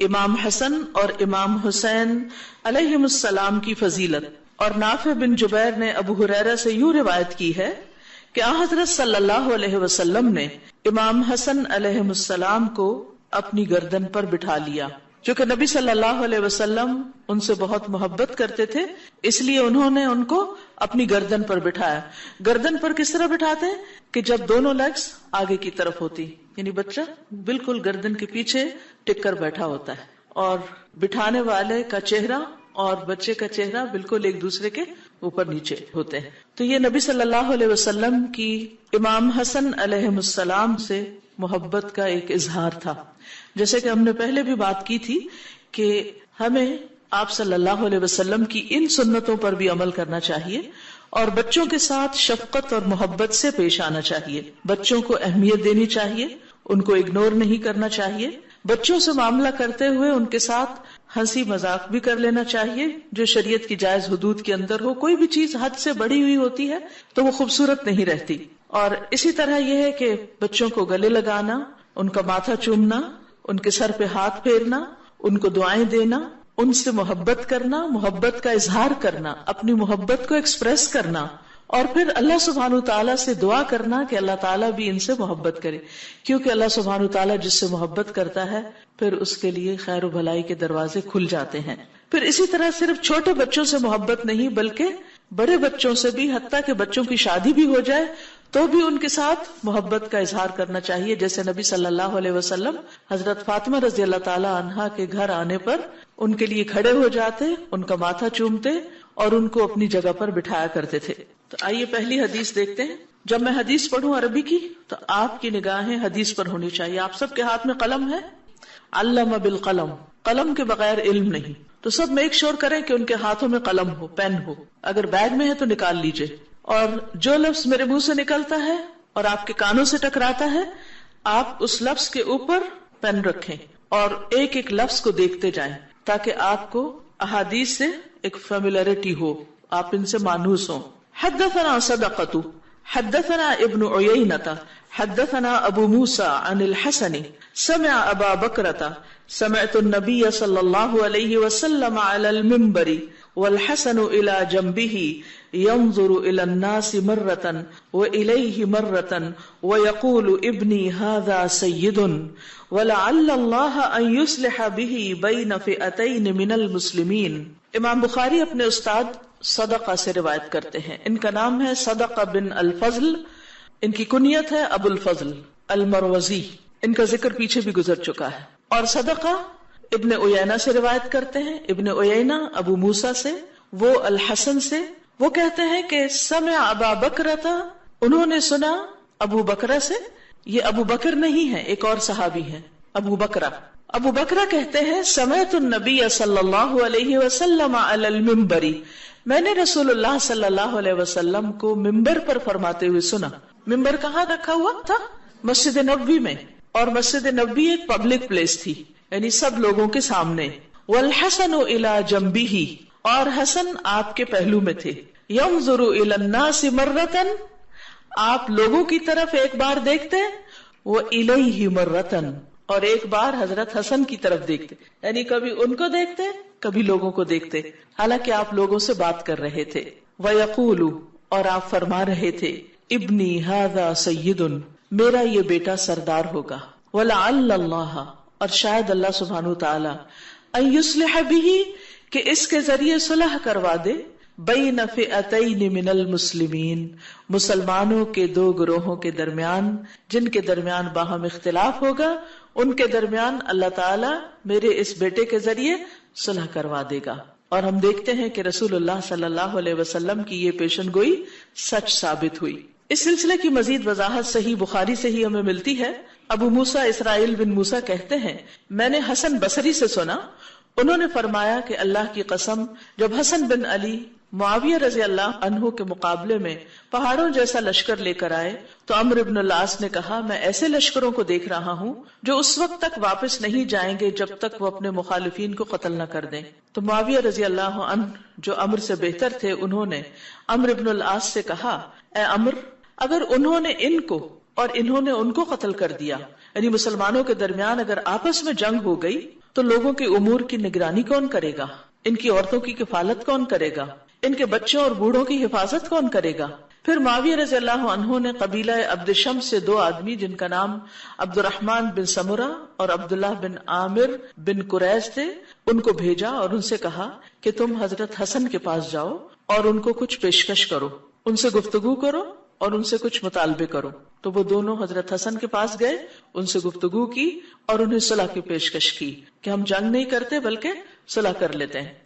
امام حسن اور امام حسین علیہم السلام کی فضیلت. اور نافع بن جبیر نے ابو ہریرہ سے یوں روایت کی ہے کہ حضرت صلی اللہ علیہ وسلم نے امام حسن علیہ السلام کو اپنی گردن پر بٹھا لیا. چونکہ نبی صلی اللہ علیہ وسلم ان سے بہت محبت کرتے تھے، اس لیے انہوں نے ان کو اپنی گردن پر بٹھایا. گردن پر کس طرح بٹھاتے ہیں کہ جب دونوں لیگز آگے کی طرف ہوتی، یعنی بچہ بالکل گردن کے پیچھے ٹک کر بیٹھا ہوتا ہے، اور بٹھانے والے کا چہرہ اور بچے کا چہرہ بالکل ایک دوسرے کے اوپر نیچے ہوتے ہیں. تو یہ نبی صلی اللہ علیہ وسلم کی امام حسن علیہ السلام سے محبت کا ایک اظہار تھا. جیسے کہ ہم نے پہلے بھی بات کی تھی کہ ہمیں آپ صلی اللہ علیہ وسلم کی ان سنتوں پر بھی عمل کرنا چاہیے اور بچوں کے ساتھ شفقت اور محبت سے پیش آنا چاہیے. بچوں کو اہمیت دینی چاہیے، ان کو اگنور نہیں کرنا چاہیے. بچوں سے معاملہ کرتے ہوئے ان کے ساتھ ہنسی مذاق بھی کر لینا چاہیے جو شریعت کی جائز حدود کے اندر ہو. کوئی بھی چیز حد سے بڑی ہوئی ہوتی ہے تو وہ خوبصورت نہیں رہتی. اور اسی طرح یہ ہے کہ بچوں کو گلے لگانا، ان کا ماتھا چومنا، ان کے سر پہ ہاتھ پھیرنا، ان کو دعائیں دینا، ان سے محبت کرنا، محبت کا اظہار کرنا، اپنی محبت کو ایکسپریس کرنا، اور پھر اللہ سبحانہ تعالیٰ سے دعا کرنا کہ اللہ تعالیٰ بھی ان سے محبت کرے. کیونکہ اللہ سبحانہ تعالیٰ جس سے محبت کرتا ہے پھر اس کے لیے خیر و بھلائی کے دروازے کھل جاتے ہیں. پھر اسی طرح صرف چھوٹے بچوں سے محبت نہیں بلکہ بڑے بچوں سے بھی، حتیٰ کہ بچوں کی شادی بھی ہو جائے تو بھی ان کے ساتھ محبت کا اظہار کرنا چاہیے. جیسے نبی صلی اللہ علیہ وسلم حضرت فاطمہ رضی اللہ تعالی عنہا کے گھر آنے پر ان کے لیے کھڑے ہو جاتے، ان کا ماتھا چومتے اور ان کو اپنی جگہ پر بٹھایا کرتے تھے. تو آئیے پہلی حدیث دیکھتے ہیں. جب میں حدیث پڑھوں عربی کی تو آپ کی نگاہیں حدیث پر ہونی چاہیے. آپ سب کے ہاتھ میں قلم ہے؟ علم بالقلم، قلم کے بغیر علم نہیں. تو سب میک شور کریں کہ ان کے ہاتھوں میں قلم ہو، پین ہو. اگر بیگ میں ہے تو نکال لیجئے. اور جو لفظ میرے منہ سے نکلتا ہے اور آپ کے کانوں سے ٹکراتا ہے، آپ اس لفظ کے اوپر پین رکھیں اور ایک ایک لفظ کو دیکھتے جائیں تاکہ آپ کو احادیث سے ایک فیملیرٹی ہو، آپ ان سے مانوس ہوں. حدثنا صدقۃ حدثنا ابن عیینۃ حدثنا ابو موسیٰ عن الحسن سمع ابا بکرۃ سمعت النبی صلی اللہ علیہ وسلم علی المنبر والحسن الى جنبه ينظر الى الناس مرة واليه مرة ويقول ابني هذا سيد ولعل الله ان يصلح به بين فئتين من المسلمين. امام بخاری اپنے استاد صدقہ سے روایت کرتے ہیں. ان کا نام ہے صدقہ بن الفضل، ان کی کنیت ہے ابو الفضل المروزی. ان کا ذکر پیچھے بھی گزر چکا ہے. اور صدقہ ابن عیینہ سے روایت کرتے ہیں. ابن عیینہ ابو موسیٰ سے، وہ الحسن سے. وہ کہتے ہیں کہ سمع ابا بکرۃ، انہوں نے سنا ابو بکرہ سے. یہ ابو بکر نہیں ہے، ایک اور صحابی ہیں ابو بکرہ. ابو بکرہ کہتے ہیں سمعت النبی صلی اللہ علیہ وسلم علی المنبر، میں نے رسول اللہ صلی اللہ علیہ وسلم کو ممبر پر فرماتے ہوئے سنا. ممبر کہاں رکھا ہوا تھا؟ مسجد نبوی میں. اور مسجد نبوی ایک پبلک پلیس تھی، یعنی سب لوگوں کے سامنے. والحسن الی جنبہ، اور حسن آپ کے پہلو میں تھے. ینظر الی الناس مرۃ، آپ لوگوں کی طرف ایک بار دیکھتے، والیہ مرۃ، اور ایک بار حضرت حسن کی طرف دیکھتے، یعنی کبھی ان کو دیکھتے کبھی لوگوں کو دیکھتے، حالانکہ آپ لوگوں سے بات کر رہے تھے. ویقول، اور آپ فرما رہے تھے ابنی ھذا سید، میرا یہ بیٹا سردار ہوگا. ولعل اللہ، اور شاید اللہ سبحانہ تعالی، ان یصلح بہ، کہ اس کے ذریعے صلح کروا دے، بین فئتین من المسلمین، مسلمانوں کے دو گروہوں کے درمیان جن کے درمیان باہم اختلاف ہوگا، ان کے درمیان اللہ تعالیٰ میرے اس بیٹے کے ذریعے صلح کروا دے گا. اور ہم دیکھتے ہیں کہ رسول اللہ صلی اللہ علیہ وسلم کی یہ پیشن گوئی سچ ثابت ہوئی. اس سلسلے کی مزید وضاحت صحیح بخاری سے ہی ہمیں ملتی ہے. ابو موسیٰ اسرائیل بن موسیٰ کہتے ہیں میں نے حسن بصری سے سنا، انہوں نے فرمایا کہ اللہ کی قسم، جب حسن بن علی معاویہ رضی اللہ عنہ کے مقابلے میں پہاڑوں جیسا لشکر لے کر آئے تو عمرو بن العاص نے کہا میں ایسے لشکروں کو دیکھ رہا ہوں جو اس وقت تک واپس نہیں جائیں گے جب تک وہ اپنے مخالفین کو قتل نہ کر دیں. تو معاویہ رضی اللہ عنہ جو عمرو سے بہتر تھے، انہوں نے عمرو بن العاص سے کہا اے عمرو، اگر انہوں نے ان کو اور انہوں نے ان کو قتل کر دیا، یعنی مسلمانوں کے درمیان اگر آپس میں جنگ ہو گئی تو لوگوں کے امور کی نگرانی کون کرے گا؟ ان کی عورتوں کی کفالت کون کرے گا؟ ان کے بچوں اور بوڑھوں کی حفاظت کون کرے گا؟ پھر معاویہ رضی اللہ عنہ نے قبیلہ عبد شمس سے 2 آدمی جن کا نام عبد الرحمن بن سمرہ اور عبداللہ بن عامر بن قریظ تھے ان کو بھیجا اور ان سے کہا کہ تم حضرت حسن کے پاس جاؤ اور ان کو کچھ پیشکش کرو، ان سے گفتگو کرو اور ان سے کچھ مطالبے کرو۔ تو وہ دونوں حضرت حسن کے پاس گئے، ان سے گفتگو کی اور انہیں صلح کی پیشکش کی کہ ہم جنگ نہیں کرتے بلکہ صلح کر لیتے ہیں۔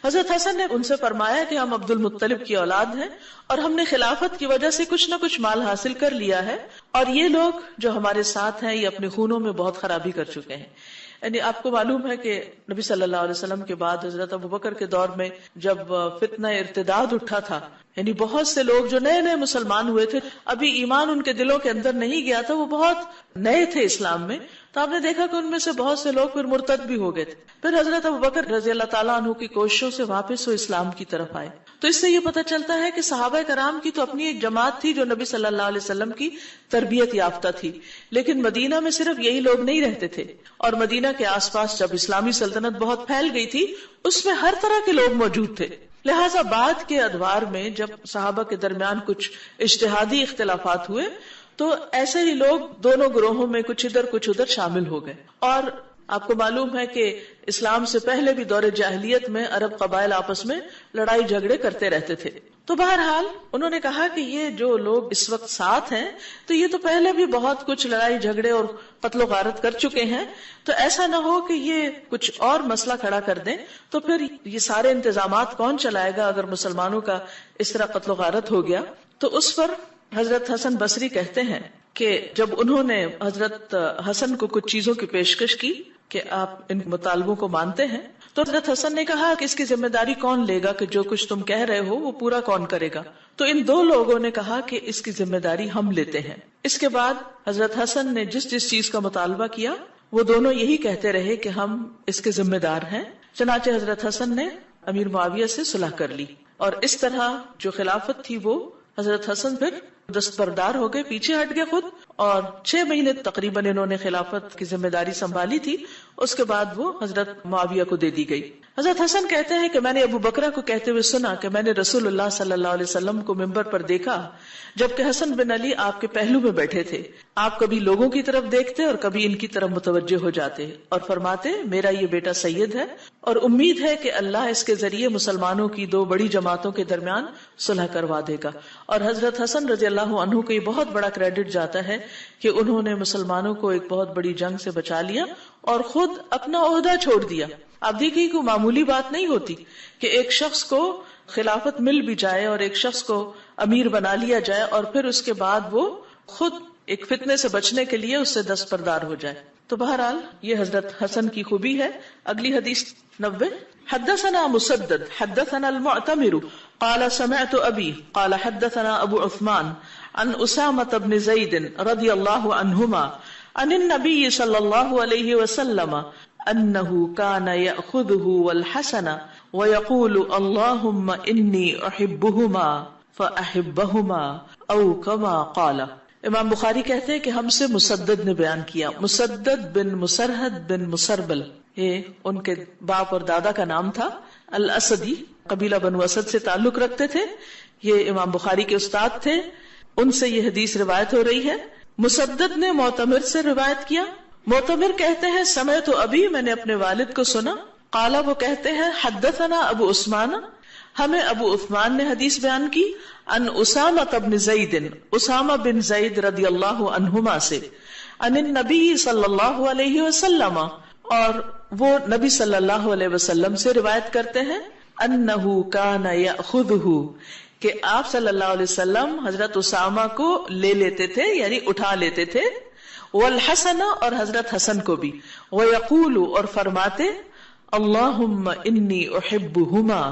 حضرت حسن نے ان سے فرمایا کہ ہم عبد المطلب کی اولاد ہیں اور ہم نے خلافت کی وجہ سے کچھ نہ کچھ مال حاصل کر لیا ہے، اور یہ لوگ جو ہمارے ساتھ ہیں یہ اپنے خونوں میں بہت خرابی کر چکے ہیں۔ یعنی آپ کو معلوم ہے کہ نبی صلی اللہ علیہ وسلم کے بعد حضرت ابوبکر کے دور میں جب فتنہ ارتداد اٹھا تھا، یعنی بہت سے لوگ جو نئے نئے مسلمان ہوئے تھے، ابھی ایمان ان کے دلوں کے اندر نہیں گیا تھا، وہ بہت نئے تھے اسلام میں، تو آپ نے دیکھا کہ ان میں سے بہت سے لوگ پھر مرتد بھی ہو گئے تھے۔ پھر حضرت ابوبکر رضی اللہ تعالیٰ عنہ کی کوششوں سے واپس وہ اسلام کی طرف آئے۔ تو اس سے یہ پتہ چلتا ہے کہ صحابہ کرام کی تو اپنی ایک جماعت تھی جو نبی صلی اللہ علیہ وسلم کی تربیت یافتہ تھی، لیکن مدینہ میں صرف یہی لوگ نہیں رہتے تھے، اور مدینہ کے آس پاس جب اسلامی سلطنت بہت پھیل گئی تھی اس میں ہر طرح کے لوگ موجود تھے۔ لہٰذا بعد کے ادوار میں جب صحابہ کے درمیان کچھ اجتہادی اختلافات ہوئے تو ایسے ہی لوگ دونوں گروہوں میں کچھ ادھر کچھ ادھر شامل ہو گئے۔ اور آپ کو معلوم ہے کہ اسلام سے پہلے بھی دور جاہلیت میں عرب قبائل آپس میں لڑائی جھگڑے کرتے رہتے تھے۔ تو بہرحال انہوں نے کہا کہ یہ جو لوگ اس وقت ساتھ ہیں تو یہ تو پہلے بھی بہت کچھ لڑائی جھگڑے اور قتل و غارت کر چکے ہیں، تو ایسا نہ ہو کہ یہ کچھ اور مسئلہ کھڑا کر دیں، تو پھر یہ سارے انتظامات کون چلائے گا اگر مسلمانوں کا اس طرح قتل و غارت ہو گیا۔ تو اس پر حضرت حسن بصری کہتے ہیں کہ جب انہوں نے حضرت حسن کو کچھ چیزوں کی پیشکش کی کہ آپ ان مطالبوں کو مانتے ہیں، تو حضرت حسن نے کہا کہ اس کی ذمہ داری کون لے گا کہ جو کچھ تم کہہ رہے ہو وہ پورا کون کرے گا؟ تو ان 2 لوگوں نے کہا کہ اس کی ذمہ داری ہم لیتے ہیں۔ اس کے بعد حضرت حسن نے جس چیز کا مطالبہ کیا وہ دونوں یہی کہتے رہے کہ ہم اس کے ذمہ دار ہیں۔ چنانچہ حضرت حسن نے امیر معاویہ سے صلح کر لی، اور اس طرح جو خلافت تھی وہ حضرت حسن پھر دستبردار ہو گئے، پیچھے ہٹ گئے خود، اور 6 مہینے تقریباً انہوں نے خلافت کی ذمہ داری سنبھالی تھی۔ اس کے بعد وہ حضرت معاویہ کو دے دی گئی۔ حضرت حسن کہتے ہیں کہ میں نے ابو بکرہ کو کہتے ہوئے سنا کہ میں نے رسول اللہ صلی اللہ علیہ وسلم کو منبر پر دیکھا جبکہ حسن بن علی آپ کے پہلو میں بیٹھے تھے۔ آپ کبھی لوگوں کی طرف دیکھتے اور کبھی ان کی طرف متوجہ ہو جاتے اور فرماتے میرا یہ بیٹا سید ہے اور امید ہے کہ اللہ اس کے ذریعے مسلمانوں کی 2 بڑی جماعتوں کے درمیان صلح کروا دے گا۔ اور حضرت حسن رضی اللہ عنہ کو یہ بہت بڑا کریڈٹ جاتا ہے کہ انہوں نے مسلمانوں کو ایک بہت بڑی جنگ سے بچا لیا اور خود اپنا عہدہ چھوڑ دیا۔ آپ دیکھیے کہ معمولی بات نہیں ہوتی کہ ایک شخص کو خلافت مل بھی جائے اور ایک شخص کو امیر بنا لیا جائے اور پھر اس کے بعد وہ خود ایک فتنے سے بچنے کے لیے اس سے دستبردار ہو جائے۔ تو بہرحال یہ حضرت حسن کی خوبی ہے۔ اگلی حدیث 90 حدثنا مسدد حدثنا المعتمر قال سمعت ابي قال حدثنا ابو عثمان عن اسامة بن زيد رضي الله عنهما عن النبي صلى الله عليه وسلم انه كان يأخذه والحسن ويقول اللهم اني احبهما فاحبهما او كما قال۔ امام بخاری کہتے ہیں کہ ہم سے مسدد نے بیان کیا، مسدد بن مسرحد بن مسربل، یہ ان کے باپ اور دادا کا نام تھا، الاسدی، قبیلہ بنو اسد سے تعلق رکھتے تھے، یہ امام بخاری کے استاد تھے، ان سے یہ حدیث روایت ہو رہی ہے۔ مسدد نے معتمر سے روایت کیا، معتمر کہتے ہیں سمعت ابی، میں نے اپنے والد کو سنا، قالا وہ کہتے ہیں حدثنا ابو عثمان، ہمیں ابو عثمان نے حدیث بیان کی، ان اسامہ بن زید، اسامہ بن زید رضی اللہ عنہما سے، ان النبی صلی اللہ علیہ وسلم، اور وہ نبی صلی اللہ علیہ وسلم سے روایت کرتے ہیں، انہ کان یأخذہ، کہ آپ صلی اللہ علیہ وسلم حضرت اسامہ کو لے لیتے تھے یعنی اٹھا لیتے تھے، والحسن، اور حضرت حسن کو بھی، ویقول، اور فرماتے، اللہم انی احبہما،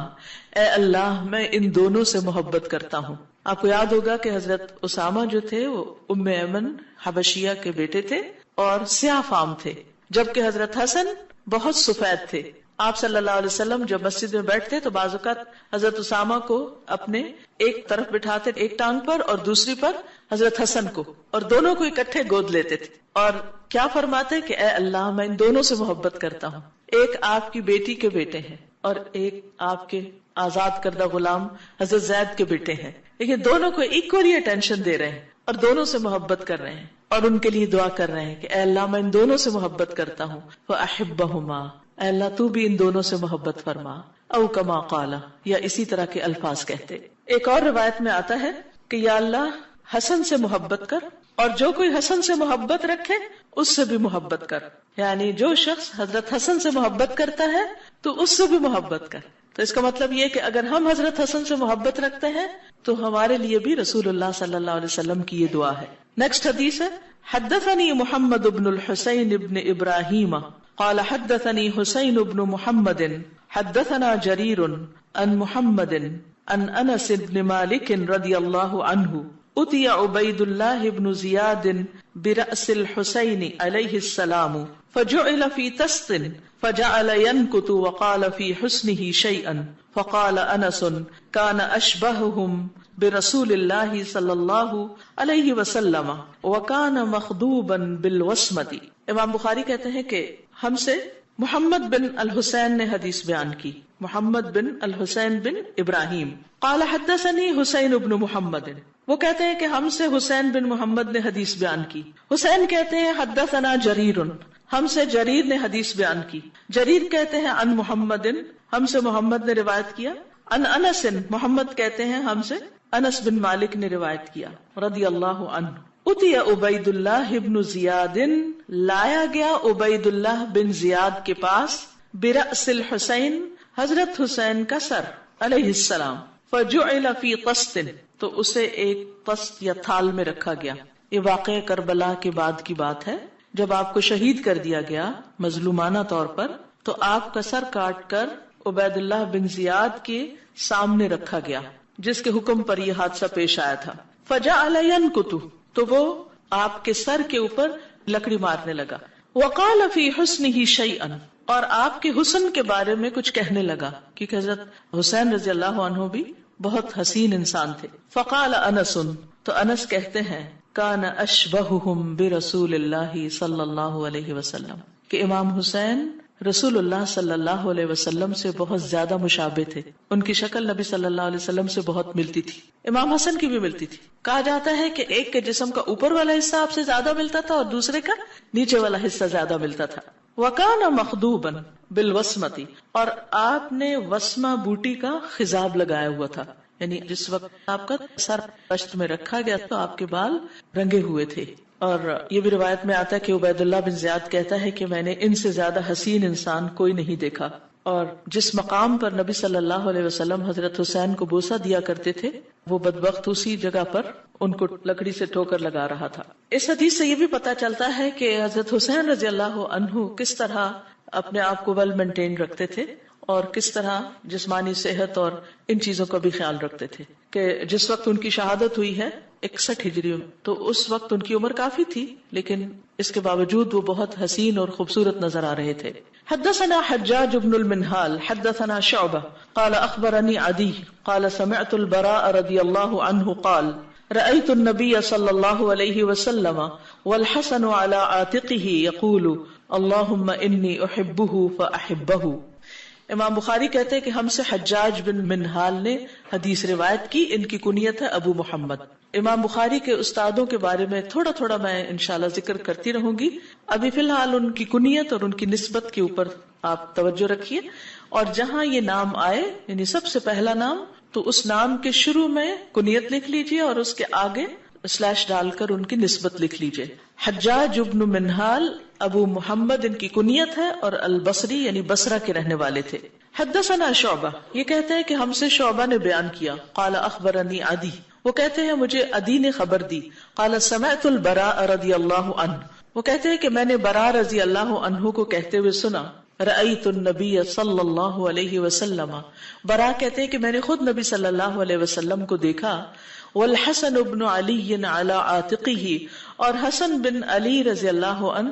اے اللہ میں ان دونوں سے محبت کرتا ہوں۔ آپ کو یاد ہوگا کہ حضرت اسامہ جو تھے وہ ام ایمن حبشیہ کے بیٹے تھے اور سیاہ فام تھے، جبکہ حضرت حسن بہت سفید تھے۔ آپ صلی اللہ علیہ وسلم جب مسجد میں بیٹھتے تو بعض اوقات حضرت اسامہ کو اپنے ایک طرف بٹھاتے، ایک ٹانگ پر، اور دوسری پر حضرت حسن کو، اور دونوں کو اکٹھے گود لیتے تھے اور کیا فرماتے کہ اے اللہ میں ان دونوں سے محبت کرتا ہوں۔ ایک آپ کی بیٹی کے بیٹے ہیں اور ایک آپ کے آزاد کردہ غلام حضرت زید کے بیٹے ہیں، لیکن دونوں کو ایکولی اٹینشن دے رہے ہیں اور دونوں سے محبت کر رہے ہیں اور ان کے لیے دعا کر رہے ہیں کہ اے اللہ میں ان دونوں سے محبت کرتا ہوں، فَأَحِبَّهُمَا، اے اللہ تو بھی ان دونوں سے محبت فرما، او کما قال، یا اسی طرح کے الفاظ کہتے۔ ایک اور روایت میں آتا ہے کہ یا اللہ حسن سے محبت کر، اور جو کوئی حسن سے محبت رکھے اس سے بھی محبت کر، یعنی جو شخص حضرت حسن سے محبت کرتا ہے تو اس سے بھی محبت کر۔ تو اس کا مطلب یہ کہ اگر ہم حضرت حسن سے محبت رکھتے ہیں تو ہمارے لیے بھی رسول اللہ صلی اللہ علیہ وسلم کی یہ دعا ہے۔ نیکسٹ حدیث ہے، حدثني محمد بن الحسين بن ابراہیم قال حدثني حسين بن محمد حدثنا جرير عن محمد عن انس بن مالك رضي الله عنه اتي عبيد الله بن زياد برأس الحسين عليه السلام فجعل في تست فجعل ينكت وقال في حسنه شيئا فقال انس كان اشبههم برسول الله صلی اللہ علیہ وسلم وكان مخضوبا بالوسمة۔ امام بخاری کہتے ہیں کہ ہم سے محمد بن الحسین نے حدیث بیان کی، محمد بن الحسین بن ابراہیم، قال حدثني حسین بن محمد، وہ کہتے ہیں کہ ہم سے حسین بن محمد نے حدیث بیان کی۔ حسین کہتے ہیں حدثنا جریر، ہم سے جریر نے حدیث بیان کی۔ جریر کہتے ہیں عن محمد، ہم سے محمد نے روایت کیا۔ عن انس، محمد کہتے ہیں ہم سے انس بن مالک نے روایت کیا رضی اللہ عنہ۔ اتی عبید اللہ بن زیاد، لایا گیا عبید اللہ بن زیاد کے پاس، برأس الحسین، حضرت حسین کا سر علیہ السلام، فجعل فی طست، تو اسے ایک طست یا تھال میں رکھا گیا۔ یہ واقعہ کربلا کے بعد کی بات ہے، جب آپ کو شہید کر دیا گیا مظلومانہ طور پر، تو آپ کا سر کاٹ کر عبید اللہ بن زیاد کے سامنے رکھا گیا، جس کے حکم پر یہ حادثہ پیش آیا تھا۔ فجعل ينكت، تو وہ آپ کے سر کے اوپر لکڑی مارنے لگا۔ وقال فی حسنہ شیئا، اور آپ کے حسن کے بارے میں کچھ کہنے لگا، کیونکہ حضرت حسین رضی اللہ عنہ بھی بہت حسین انسان تھے۔ فقال انس، تو انس کہتے ہیں کان اشبہہم برسول اللہ صلی اللہ علیہ وسلم، کہ امام حسین رسول اللہ صلی اللہ علیہ وسلم سے بہت زیادہ مشابہ تھے، ان کی شکل نبی صلی اللہ علیہ وسلم سے بہت ملتی تھی، امام حسن کی بھی ملتی تھی۔ کہا جاتا ہے کہ ایک کے جسم کا اوپر والا حصہ آپ سے زیادہ ملتا تھا اور دوسرے کا نیچے والا حصہ زیادہ ملتا تھا۔ وَكَانَ مَخْضُوبًا بِالْوَسْمَةِ، اور آپ نے وسمہ بوٹی کا خضاب لگایا ہوا تھا، یعنی جس وقت آپ کا سر پشت میں رکھا گیا تو آپ کے بال رنگے ہوئے تھے۔ اور یہ بھی روایت میں آتا ہے کہ عبید اللہ بن زیاد کہتا ہے کہ میں نے ان سے زیادہ حسین انسان کوئی نہیں دیکھا، اور جس مقام پر نبی صلی اللہ علیہ وسلم حضرت حسین کو بوسہ دیا کرتے تھے، وہ بدبخت اسی جگہ پر ان کو لکڑی سے ٹھوکر لگا رہا تھا۔ اس حدیث سے یہ بھی پتہ چلتا ہے کہ حضرت حسین رضی اللہ عنہ کس طرح اپنے آپ کو ویل مینٹین رکھتے تھے اور کس طرح جسمانی صحت اور ان چیزوں کا بھی خیال رکھتے تھے، کہ جس وقت ان کی شہادت ہوئی ہے 61 ہجری میں، تو اس وقت ان کی عمر کافی تھی، لیکن اس کے باوجود وہ بہت حسین اور خوبصورت نظر آ رہے تھے۔ حدثنا حجاج بن المنہال حدثنا شعبہ قال اخبرنی عدی قال سمعت البراء رضی اللہ عنہ قال رأيت النبي صلی اللہ علیہ وسلم والحسن على عاتقه يقول اللهم انی احبه فاحبه۔ امام بخاری کہتے ہیں کہ ہم سے حجاج بن منہال نے حدیث روایت کی، ان کی کنیت ہے ابو محمد۔ امام بخاری کے استادوں کے بارے میں تھوڑا تھوڑا میں انشاءاللہ ذکر کرتی رہوں گی، ابھی فی الحال ان کی کنیت اور ان کی نسبت کے اوپر آپ توجہ رکھیے، اور جہاں یہ نام آئے یعنی سب سے پہلا نام، تو اس نام کے شروع میں کنیت لکھ لیجئے اور اس کے آگے سلیش ڈال کر ان کی نسبت لکھ لیجئے۔ حجاج ابن منہال ابو محمد ان کی کنیت ہے، اور البصری یعنی بصرہ کے رہنے والے تھے۔ حدثنا شعبہ، یہ کہتے ہیں کہ ہم سے شعبہ نے بیان کیا، قال اخبرنی عدی، وہ کہتے ہیں مجھے عدی نے خبر دی، قال سمعت البراء رضی اللہ عنہ، وہ کہتے ہیں کہ میں نے براء رضی اللہ عنہ کو کہتے ہوئے سنا، رأیت النبی صلی اللہ علیہ وسلم، براء کہتے ہیں کہ میں نے خود نبی صلی اللہ علیہ وسلم کو دیکھا، والحسن بن علی علی عاتقہ، اور حسن بن علی رضی اللہ عنہ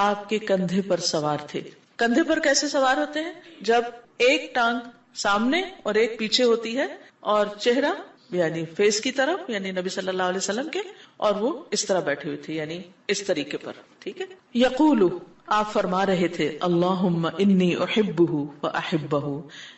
آپ کے کندھے پر سوار تھے۔ کندھے پر کیسے سوار ہوتے ہیں؟ جب ایک ٹانگ سامنے اور ایک پیچھے ہوتی ہے، اور چہرہ یعنی فیس کی طرف یعنی نبی صلی اللہ علیہ وسلم کے، اور وہ اس طرح بیٹھے ہوئے تھے یعنی اس طریقے پر، ٹھیک ہے۔ یقول، آپ فرما رہے تھے اللہم انی احبہ و احبہ،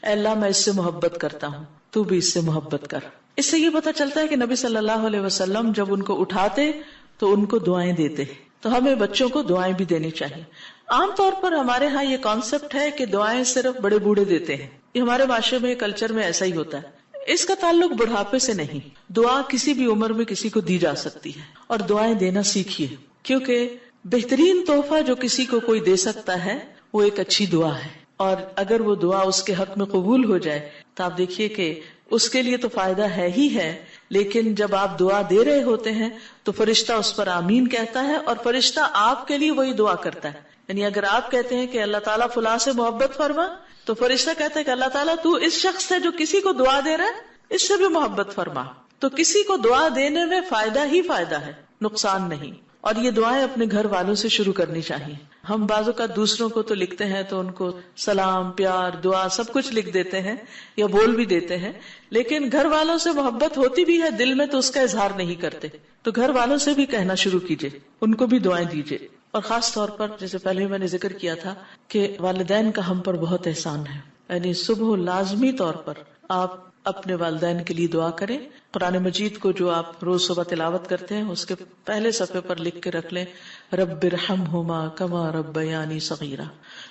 اے اللہ میں اس سے محبت کرتا ہوں، تو بھی اس سے محبت کر۔ اس سے یہ پتہ چلتا ہے کہ نبی صلی اللہ علیہ وسلم جب ان کو اٹھاتے تو ان کو دعائیں دیتے، تو ہمیں بچوں کو دعائیں بھی دینی چاہیے۔ عام طور پر ہمارے ہاں یہ کانسیپٹ ہے کہ دعائیں صرف بڑے بوڑھے دیتے ہیں، یہ ہمارے معاشرے میں کلچر میں ایسا ہی ہوتا ہے۔ اس کا تعلق بڑھاپے سے نہیں، دعا کسی بھی عمر میں کسی کو دی جا سکتی ہے، اور دعائیں دینا سیکھیے، کیونکہ بہترین تحفہ جو کسی کو کوئی دے سکتا ہے وہ ایک اچھی دعا ہے، اور اگر وہ دعا اس کے حق میں قبول ہو جائے تو آپ دیکھیے کہ اس کے لیے تو فائدہ ہے ہی ہے، لیکن جب آپ دعا دے رہے ہوتے ہیں تو فرشتہ اس پر آمین کہتا ہے، اور فرشتہ آپ کے لیے وہی دعا کرتا ہے۔ یعنی اگر آپ کہتے ہیں کہ اللہ تعالیٰ فلاں سے محبت فرما، تو فرشتہ کہتا ہے کہ اللہ تعالیٰ تو اس شخص سے جو کسی کو دعا دے رہا ہے اس سے بھی محبت فرما۔ تو کسی کو دعا دینے میں فائدہ ہی فائدہ ہے، نقصان نہیں۔ اور یہ دعائیں اپنے گھر والوں سے شروع کرنی چاہیے۔ ہم بعض اوقات دوسروں کو تو لکھتے ہیں تو ان کو سلام، پیار، دعا سب کچھ لکھ دیتے ہیں یا بول بھی دیتے ہیں، لیکن گھر والوں سے محبت ہوتی بھی ہے دل میں تو اس کا اظہار نہیں کرتے، تو گھر والوں سے بھی کہنا شروع کیجئے، ان کو بھی دعائیں دیجئے۔ اور خاص طور پر جیسے پہلے میں نے ذکر کیا تھا کہ والدین کا ہم پر بہت احسان ہے، یعنی صبح لازمی طور پر آپ اپنے والدین کے لیے دعا کریں۔ قرآن مجید کو جو آپ روز صبح تلاوت کرتے ہیں اس کے پہلے صفحے پر لکھ کے رکھ لیں، رب ارحمہما کما ربیانی صغیرا۔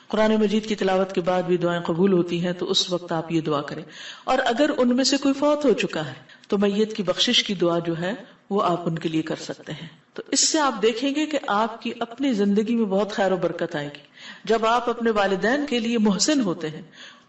قرآن مجید کی تلاوت کے بعد بھی دعائیں قبول ہوتی ہیں، تو اس وقت آپ یہ دعا کریں۔ اور اگر ان میں سے کوئی فوت ہو چکا ہے تو میت کی بخشش کی دعا جو ہے وہ آپ ان کے لیے کر سکتے ہیں۔ تو اس سے آپ دیکھیں گے کہ آپ کی اپنی زندگی میں بہت خیر و برکت آئے گی۔ جب آپ اپنے والدین کے لیے محسن ہوتے ہیں،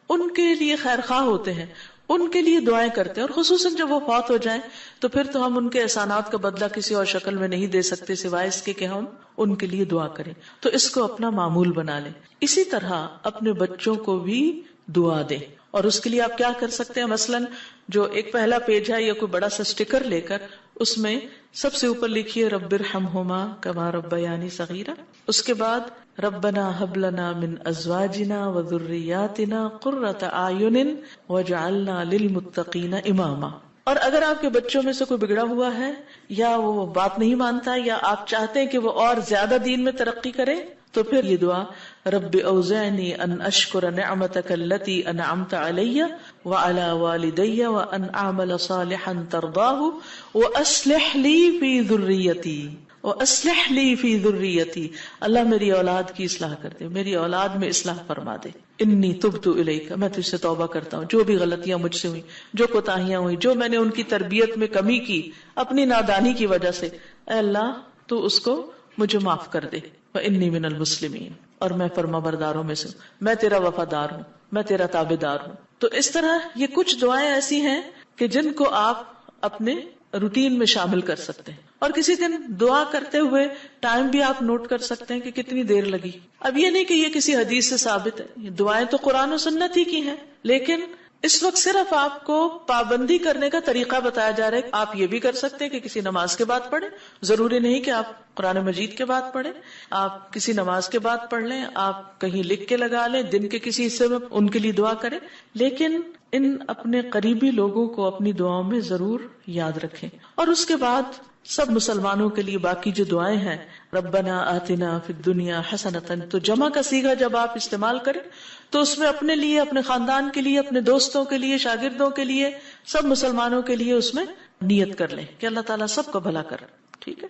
ان کے لیے خیر خواہ ہوتے ہیں، ان کے لیے دعائیں کرتے ہیں، اور خصوصاً جب وہ فوت ہو جائیں تو پھر تو ہم ان کے احسانات کا بدلہ کسی اور شکل میں نہیں دے سکتے سوائے اس کے کہ ہم ان کے لیے دعا کریں۔ تو اس کو اپنا معمول بنا لیں۔ اسی طرح اپنے بچوں کو بھی دعا دیں، اور اس کے لیے آپ کیا کر سکتے ہیں؟ مثلاً جو ایک پہلا پیج ہے یا کوئی بڑا سا اسٹیکر لے کر اس میں سب سے اوپر لکھیے رب ارحمہما کما ربیانی صغیرا، اس کے بعد ربنا ہب لنا من ازواجنا وذریاتنا قرۃ اعین واجعلنا للمتقین اماما۔ اور اگر آپ کے بچوں میں سے کوئی بگڑا ہوا ہے یا وہ بات نہیں مانتا یا آپ چاہتے ہیں کہ وہ اور زیادہ دین میں ترقی کرے، تو پھر یہ دعا رب اوزعنی ان اشکر نعمتک التی انعمت علی وعلی والدی وان اعمل صالحا ترضاہ واصلح لی فی ذریتی وَأَصْلِحْ لِي فِي ذُرِّيَّتِي، اللہ میری اولاد کی اصلاح کر دے، میری اولاد میں اصلاح فرما دے۔ انی تبت الیک، میں تجھ سے توبہ کرتا ہوں، جو بھی غلطیاں مجھ سے ہوئی، جو کوتاہیاں ہوئی، جو میں نے ان کی تربیت میں کمی کی اپنی نادانی کی وجہ سے، اے اللہ تو اس کو مجھے معاف کر دے۔ وَإِنِّي مِنَ الْمُسْلِمِينَ، اور میں فرما برداروں میں سے ہوں، میں تیرا وفادار ہوں، میں تیرا تابعدار ہوں۔ تو اس طرح یہ کچھ دعائیں ایسی ہیں کہ جن کو آپ اپنے روٹین میں شامل کر سکتے ہیں، اور کسی دن دعا کرتے ہوئے ٹائم بھی آپ نوٹ کر سکتے ہیں کہ کتنی دیر لگی۔ اب یہ نہیں کہ یہ کسی حدیث سے ثابت ہے، یہ دعائیں تو قرآن و سنت ہی کی ہیں، لیکن اس وقت صرف آپ کو پابندی کرنے کا طریقہ بتایا جا رہا ہے۔ آپ یہ بھی کر سکتے ہیں کہ کسی نماز کے بعد پڑھیں، ضروری نہیں کہ آپ قرآن مجید کے بعد پڑھیں، آپ کسی نماز کے بعد پڑھ لیں، آپ کہیں لکھ کے لگا لیں، دن کے کسی حصے میں ان کے لیے دعا کریں، لیکن ان اپنے قریبی لوگوں کو اپنی دعاؤں میں ضرور یاد رکھیں۔ اور اس کے بعد سب مسلمانوں کے لیے باقی جو دعائیں ہیں، ربنا آتنا فی الدنیا حسنۃ، تو جمع کا صیغہ جب آپ استعمال کریں تو اس میں اپنے لیے، اپنے خاندان کے لیے، اپنے دوستوں کے لیے، شاگردوں کے لیے، سب مسلمانوں کے لیے اس میں نیت کر لیں کہ اللہ تعالیٰ سب کا بھلا کر۔ ٹھیک ہے،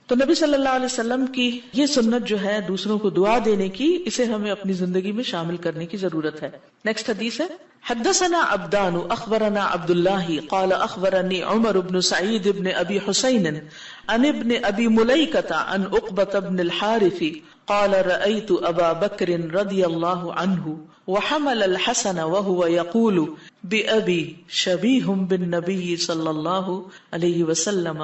تو نبی صلی اللہ علیہ وسلم کی یہ سنت جو ہے دوسروں کو دعا دینے کی، اسے ہمیں اپنی زندگی میں شامل کرنے کی ضرورت ہے۔ نیکسٹ حدیث ہے، حدثنا عبدان اخبرنا عبد اللہ قال اخبرني عمر بن سعید بن ابی حسین عن ابن ابی ملیکۃ عن عقبۃ بن الحارث قال رأيت ابا بکر رضی اللہ عنہ وحمل الحسن وهو يقول بأبي شبیہ بالنبی صلی اللہ علیہ وسلم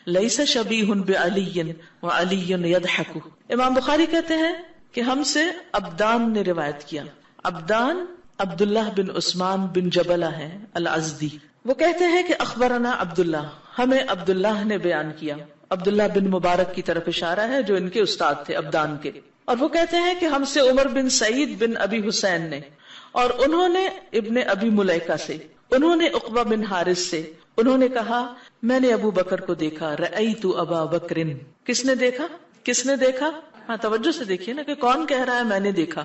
لیس شبیہ بعلی وعلی یضحک۔ امام بخاری کہتے ہیں کہ ہم سے عبدان نے روایت کیا۔ عبدان عبداللہ بن عثمان بن جبلہ ہے الازدی۔ وہ کہتے ہیں کہ اخبرنا عبداللہ، ہمیں عبداللہ نے بیان کیا۔ عبداللہ بن مبارک کی طرف اشارہ ہے جو ان کے استاد تھے عبدان کے۔ اور وہ کہتے ہیں کہ ہم سے عمر بن سعید بن ابی حسین نے، اور انہوں نے ابن ابی ملیکہ سے، انہوں نے عقبہ بن حارث سے، انہوں نے کہا میں نے ابو بکر کو دیکھا، رأیت ابا بکر، کس نے دیکھا؟ کس نے دیکھا؟ ہاں توجہ سے دیکھیے نا کہ کون کہہ رہا ہے میں نے دیکھا.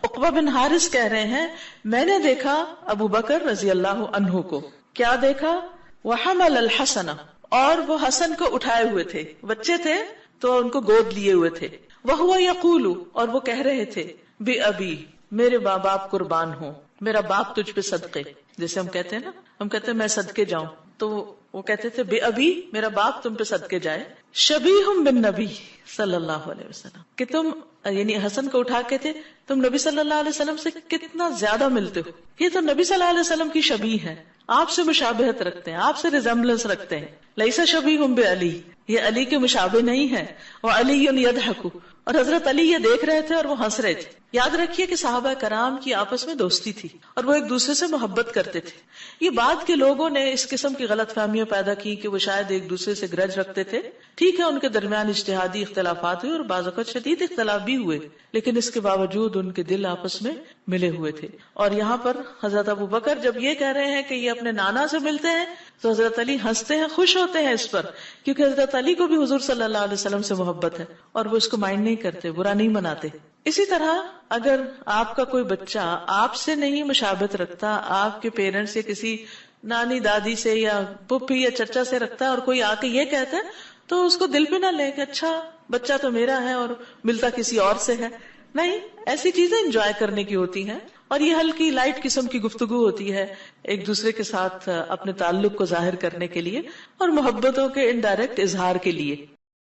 عقبہ بن حارث کہہ رہے ہیں میں نے دیکھا ابو بکر رضی اللہ عنہ کو. کیا دیکھا؟ وحمل الحسن، اور وہ حسن کو اٹھائے ہوئے تھے، بچے تھے تو ان کو گود لیے ہوئے تھے. وہو یقول، اور وہ کہہ رہے تھے بی ابی، میرے ماں باپ قربان ہوں، میرا باپ تجھ پہ صدقے. جیسے ہم کہتے ہیں نا، ہم کہتے ہیں میں صدقے جاؤں، تو وہ کہتے تھے بے ابی، میرا باپ تم پہ صدقے جائے. شبیہم بن نبی صلی اللہ علیہ وسلم، کہ تم، یعنی حسن کو اٹھا کے تھے، تم نبی صلی اللہ علیہ وسلم سے کتنا زیادہ ملتے ہو. یہ تو نبی صلی اللہ علیہ وسلم کی شبیہ ہے، آپ سے مشابہت رکھتے ہیں، آپ سے ریزمبلنس رکھتے ہیں. لیسا شبیہم بے علی، یہ علی کے مشابہ نہیں ہے. وعلی یضحک، اور حضرت علی یہ دیکھ رہے تھے اور وہ ہنس رہے تھے. یاد رکھیے کہ صحابہ کرام کی آپس میں دوستی تھی اور وہ ایک دوسرے سے محبت کرتے تھے. یہ بعد کے لوگوں نے اس قسم کی غلط فہمیاں پیدا کی کہ وہ شاید ایک دوسرے سے گرج رکھتے تھے. ٹھیک ہے، ان کے درمیان اجتہادی اختلافات ہوئے اور بعض اوقات شدید اختلاف بھی ہوئے، لیکن اس کے باوجود ان کے دل آپس میں ملے ہوئے تھے. اور یہاں پر حضرت ابو بکر جب یہ کہہ رہے ہیں کہ یہ اپنے نانا سے ملتے ہیں تو حضرت علی ہنستے ہیں، خوش ہوتے ہیں اس پر، کیونکہ حضرت علی کو بھی حضور صلی اللہ علیہ وسلم سے محبت ہے اور وہ اس کو مائنڈ نہیں کرتے، برا نہیں مناتے. اسی طرح اگر آپ کا کوئی بچہ آپ سے نہیں مشابہت رکھتا، آپ کے پیرنٹس یا کسی نانی دادی سے یا پھپھی یا چچا سے رکھتا ہے اور کوئی آ کے یہ کہتا ہے تو اس کو دل پہ نہ لے کہ اچھا بچہ تو میرا ہے اور ملتا کسی اور سے ہے. نہیں، ایسی چیزیں انجوائے کرنے کی ہوتی ہیں اور یہ ہلکی لائٹ قسم کی گفتگو ہوتی ہے ایک دوسرے کے ساتھ اپنے تعلق کو ظاہر کرنے کے لیے اور محبتوں کے انڈائریکٹ اظہار کے لیے.